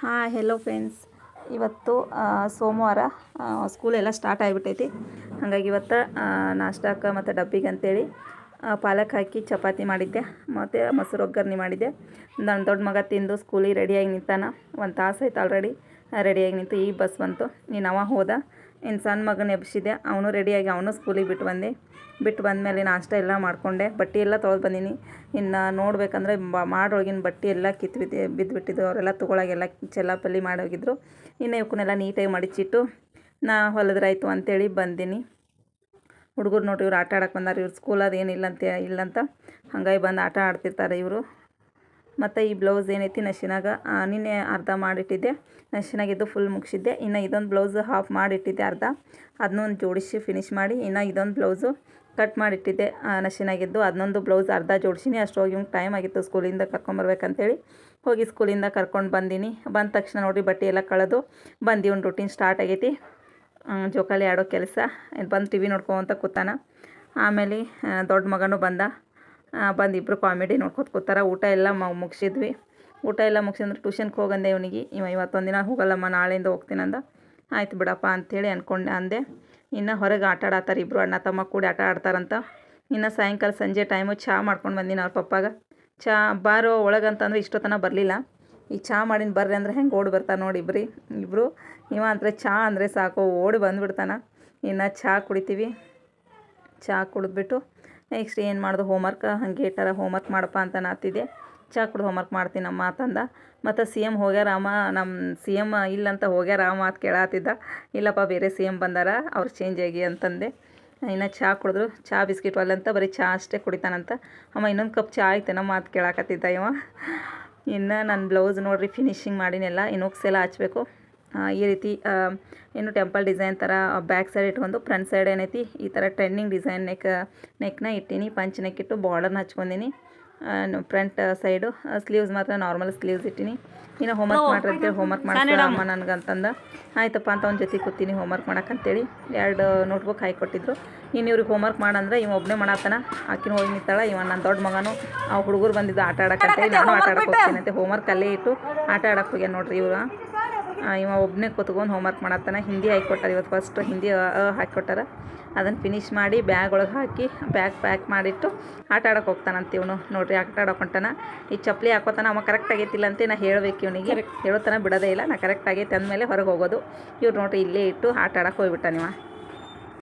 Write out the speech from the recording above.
ಹಾಂ hello friends. ಇವತ್ತು ಸೋಮವಾರ ಸ್ಕೂಲೆಲ್ಲ ಸ್ಟಾರ್ಟ್ ಆಗಿಬಿಟ್ಟೈತಿ. ಹಾಗಾಗಿ ಇವತ್ತು ನಾಷ್ಟಕ್ಕೆ ಮತ್ತು ಡಬ್ಬಿಗೆ ಅಂತೇಳಿ ಪಾಲಕ್ ಹಾಕಿ ಚಪಾತಿ ಮಾಡಿದ್ದೆ ಮತ್ತು ಮೊಸರು ಒಗ್ಗರಣೆ ಮಾಡಿದ್ದೆ. ನನ್ನ ದೊಡ್ಡ ಮಗ ತಿಂದು ಸ್ಕೂಲಿಗೆ ರೆಡಿಯಾಗಿ ನಿಂತಾನ. ಒಂದು ತಾಸು ಆಯ್ತು ಆಲ್ರೆಡಿ ರೆಡಿಯಾಗಿ ನಿಂತು. ಈ ಬಸ್ ಬಂತು, ನೀನು ಅವ ಹೋದ. ಇನ್ನು ಸಣ್ಣ ಮಗನ ಎಬ್ಸಿದ್ದೆ, ಅವನು ರೆಡಿಯಾಗಿ ಅವನು ಸ್ಕೂಲಿಗೆ ಬಿಟ್ಟು ಬಂದಮೇಲೆ ನಾಷ್ಟ ಎಲ್ಲ ಮಾಡಿಕೊಂಡೆ. ಬಟ್ಟೆ ಎಲ್ಲ ತೊಳೆದು ಬಂದೀನಿ. ಇನ್ನು ನೋಡ್ಬೇಕಂದ್ರೆ ಮಾಡೊಳಗಿನ ಬಟ್ಟೆ ಎಲ್ಲ ಬಿದ್ದುಬಿಟ್ಟಿದ್ದು. ಅವರೆಲ್ಲ ತೊಗೊಳಗೆಲ್ಲ ಚೆಲ್ಲಾಪಲ್ಲಿ ಮಾಡೋಗಿದ್ರು. ಇನ್ನು ಇವಕ್ಕನ್ನೆಲ್ಲ ನೀಟಾಗಿ ಮಡಿಚಿಟ್ಟು ನಾ ಹೊಲಿದ್ರಾಯ್ತು ಅಂತೇಳಿ ಬಂದೀನಿ. ಹುಡುಗರು ನೋಡಿ ಇವ್ರು ಆಟ ಆಡಕ್ಕೆ ಬಂದಾರ. ಇವ್ರು ಸ್ಕೂಲ್ ಅದು ಇಲ್ಲಂತ ಹಾಗಾಗಿ ಬಂದು ಆಟ ಆಡ್ತಿರ್ತಾರೆ ಇವರು. ಮತ್ತು ಈ ಬ್ಲೌಸ್ ಏನೈತಿ ನಶಿನಾಗ ನಿನ್ನೆ ಅರ್ಧ ಮಾಡಿಟ್ಟಿದ್ದೆ. ನಶಿನಾಗಿದ್ದು ಫುಲ್ ಮುಗಿಸಿದ್ದೆ. ಇನ್ನು ಇದೊಂದು ಬ್ಲೌಸ್ ಹಾಫ್ ಮಾಡಿಟ್ಟಿದ್ದೆ ಅರ್ಧ, ಅದನ್ನೊಂದು ಜೋಡಿಸಿ ಫಿನಿಶ್ ಮಾಡಿ ಇನ್ನು ಇದೊಂದು ಬ್ಲೌಸು ಕಟ್ ಮಾಡಿಟ್ಟಿದ್ದೆ ನಶಿನಾಗಿದ್ದು. ಅದನ್ನೊಂದು ಬ್ಲೌಸ್ ಅರ್ಧ ಜೋಡಿಸಿನಿ. ಅಷ್ಟೊಳಗೆ ಇವ್ನಿಗೆ ಟೈಮ್ ಆಗಿತ್ತು ಸ್ಕೂಲಿಂದ ಕರ್ಕೊಂಬರ್ಬೇಕಂತೇಳಿ ಹೋಗಿ ಸ್ಕೂಲಿಂದ ಕರ್ಕೊಂಡು ಬಂದೀನಿ. ಬಂದ ತಕ್ಷಣ ನೋಡಿ ಬಟ್ಟೆ ಎಲ್ಲ ಕಳೆದು ಬಂದು ಇವ್ನ ರೂಟೀನ್ ಸ್ಟಾರ್ಟ್ ಆಗೈತಿ. ಜೋಕಾಲಿ ಆಡೋ ಕೆಲಸ. ಬಂದು ಟಿ ವಿ ನೋಡ್ಕೊತ ಕೂತಾನ. ಆಮೇಲೆ ದೊಡ್ಡ ಮಗನೂ ಬಂದು ಇಬ್ಬರು ಕಾಮಿಡಿ ನೋಡ್ಕೊತ ಕೂತಾರ. ಊಟ ಎಲ್ಲ ಮುಗಿಸಿದ್ವಿ. ಊಟ ಎಲ್ಲ ಮುಗಿಸಿದ್ರೆ ಟ್ಯೂಷನ್ಗೆ ಹೋಗಂದೆ ಇವನಿಗೆ. ಇವತ್ತೊಂದು ದಿನ ಹೋಗಲ್ಲಮ್ಮ, ನಾಳೆಯಿಂದ ಹೋಗ್ತೀನಂದ. ಆಯ್ತು ಬಿಡಪ್ಪ ಅಂಥೇಳಿ ಅಂದೆ. ಇನ್ನು ಹೊರಗೆ ಆಟ ಆಡತ್ತಾರೆ ಇಬ್ಬರು ಅಣ್ಣ ತಮ್ಮ ಕೂಡಿ ಆಟ ಆಡ್ತಾರಂತ. ಇನ್ನು ಸಾಯಂಕಾಲ ಸಂಜೆ ಟೈಮು ಚಹಾ ಮಾಡ್ಕೊಂಡು ಬಂದೀನಿ ಅವ್ರ ಪಪ್ಪಾಗ. ಚಹಾ ಬಾರೋ ಒಳಗಂತಂದ್ರೆ ಇಷ್ಟೊತ್ತನ ಬರಲಿಲ್ಲ. ಈ ಚಹಾ ಮಾಡಿನ ಬರ್ರಿ ಅಂದ್ರೆ ಹೆಂಗೆ ಓಡಿ ಬರ್ತಾರೆ ನೋಡಿ ಇಬ್ಬರು. ಇವ ಅಂದರೆ ಚಹಾ ಅಂದರೆ ಸಾಕು ಓಡಿ ಬಂದುಬಿಡ್ತಾನೆ. ಇನ್ನು ಚಹಾ ಕುಡಿತೀವಿ. ಚಹಾ ಕುಡಿದ್ಬಿಟ್ಟು ನೆಕ್ಸ್ಟ್ ಏನು ಮಾಡೋದು, ಹೋಮ್ವರ್ಕ್ ಹಾಗೆ ಇಟ್ಟಾರ, ಹೋಮ್ವರ್ಕ್ ಮಾಡಪ್ಪ ಅಂತ ನಾತಿದ್ದೆ. ಚಹಾ ಕುಡಿದು ಹೋಮ್ವರ್ಕ್ ಮಾಡ್ತೀನಮ್ಮ ಅಂತಂದ. ಮತ್ತು CM ಹೋಗ್ಯಾರಮ್ಮ, ನಮ್ಮ CM ಇಲ್ಲಂತ ಹೋಗ್ಯಾರ ಮಾತು ಕೇಳತ್ತಿದ್ದ. ಇಲ್ಲಪ್ಪ ಬೇರೆ CM ಬಂದಾರ, ಅವ್ರು ಚೇಂಜ್ ಆಗಿ ಅಂತಂದೆ. ಇನ್ನು ಚಹಾ ಕುಡಿದ್ರು. ಚಹಾ ಬಿಸ್ಕಿಟ್ ಒಲ್ಲಂತ ಬರೀ ಚಹಾ ಅಷ್ಟೇ ಕುಡಿತಾನಂತ. ಅಮ್ಮ ಇನ್ನೊಂದು ಕಪ್ ಚಹಾ ಐತೆನೋ ಮಾತು ಕೇಳಾಕತ್ತಿದ್ದ ಇವ. ಇನ್ನು ನನ್ನ ಬ್ಲೌಸ್ ನೋಡಿರಿ ಫಿನಿಶಿಂಗ್ ಮಾಡಿನೆಲ್ಲ. ಇನ್ನು ಹುಕ್ಸ್ ಎಲ್ಲ ಹಚ್ಚಬೇಕು. ಈ ರೀತಿ ಏನು ಟೆಂಪಲ್ ಡಿಸೈನ್ ಥರ ಬ್ಯಾಕ್ ಸೈಡ್ ಇಟ್ಕೊಂಡು ಫ್ರಂಟ್ ಸೈಡ್ ಏನೈತಿ ಈ ಥರ ಟ್ರೆಂಡಿಂಗ್ ಡಿಸೈನ್ ನೆಕ್ನ ಇಟ್ಟೀನಿ. ಪಂಚ್ ನೆಕ್ ಇಟ್ಟು ಬಾರ್ಡರ್ನ ಹಚ್ಕೊಂಡಿನಿ. ಫ್ರಂಟ್ ಸೈಡು ಸ್ಲೀವ್ಸ್ ಮಾತ್ರ ನಾರ್ಮಲ್ ಸ್ಲೀವ್ಸ್ ಇಟ್ಟೀನಿ. ಇನ್ನು ಹೋಮ್ವರ್ಕ್ ಮಾಡಿರಂತೇಳಿ ಹೋಮ್ವರ್ಕ್ ಮಾಡ್ತಾರಮ್ಮ ನನಗಂತಂದ. ಆಯ್ತಪ್ಪ ಅಂತ ಅವ್ನ ಜೊತೆ ಕೂತೀನಿ ಹೋಮ್ವರ್ಕ್ ಮಾಡೋಕ್ಕಂತೇಳಿ. 2 ನೋಟ್ಬುಕ್ ಹಾಕಿಕೊಟ್ಟಿದ್ರು. ಇನ್ನು ಇವ್ರಿಗೆ ಹೋಮ್ವರ್ಕ್ ಮಾಡಂದ್ರೆ ಇವ ಒಬ್ಬನೇ ಮಾಡತ್ತಾನ. ಆಕಿನ ಹೋಗಿ ನಿಂತಾಳ. ಇವ ನನ್ನ ದೊಡ್ಡ ಮಗನು ಆ ಹುಡುಗರು ಬಂದಿದ್ದು ಆಟ ಆಡೋಕ್ಕಂತೇಳಿ ನಾನು ಆಟ ಆಡಕ್ಕೆ ಹೋಗ್ತೀನಂತೆ. ಹೋಮ್ವರ್ಕ್ ಅಲ್ಲೇ ಇಟ್ಟು ಆಟ ಆಡಕ್ಕೆ ಹೋಗ್ಯಾನ ನೋಡ್ರಿ ಇವರು. ಇವ ಒಬ್ಬನೇ ಕೂತ್ಕೊಂಡು ಹೋಮ್ವರ್ಕ್ ಮಾಡತ್ತಾನ. ಹಿಂದಿ ಹಾಕಿಕೊಟ್ಟಾರ ಇವತ್ತು. ಫಸ್ಟ್ ಹಿಂದಿ ಹಾಕಿಕೊಟ್ಟಾರ. ಅದನ್ನು ಫಿನಿಶ್ ಮಾಡಿ ಬ್ಯಾಗ್ ಒಳಗೆ ಹಾಕಿ ಬ್ಯಾಗ್ ಪ್ಯಾಕ್ ಮಾಡಿಟ್ಟು ಆಟ ಆಡಕ್ಕೆ ಹೋಗ್ತಾನಂತ ಇವನು. ನೋಡಿರಿ ಆಟ ಆಡಕ್ಕೆ ಹೊಂಟಾನ. ಈ ಚಪ್ಪಲಿ ಹಾಕೋತಾನ. ಅವ ಕರೆಕ್ಟ್ ಆಗೈತಿಲ್ಲ ಅಂತ ನಾ ಹೇಳಬೇಕು ಇವನಿಗೆ. ಹೇಳೋತನ ಬಿಡೋದೇ ಇಲ್ಲ. ನಾ ಕರೆಕ್ಟ್ ಆಗೈತೆ ಅಂದಮೇಲೆ ಹೊರಗೆ ಹೋಗೋದು. ಇವ್ರು ನೋಡಿರಿ ಇಲ್ಲೇ ಇಟ್ಟು ಆಟ ಆಡಕ್ಕೆ ಹೋಗ್ಬಿಟ್ಟ ನೀವು.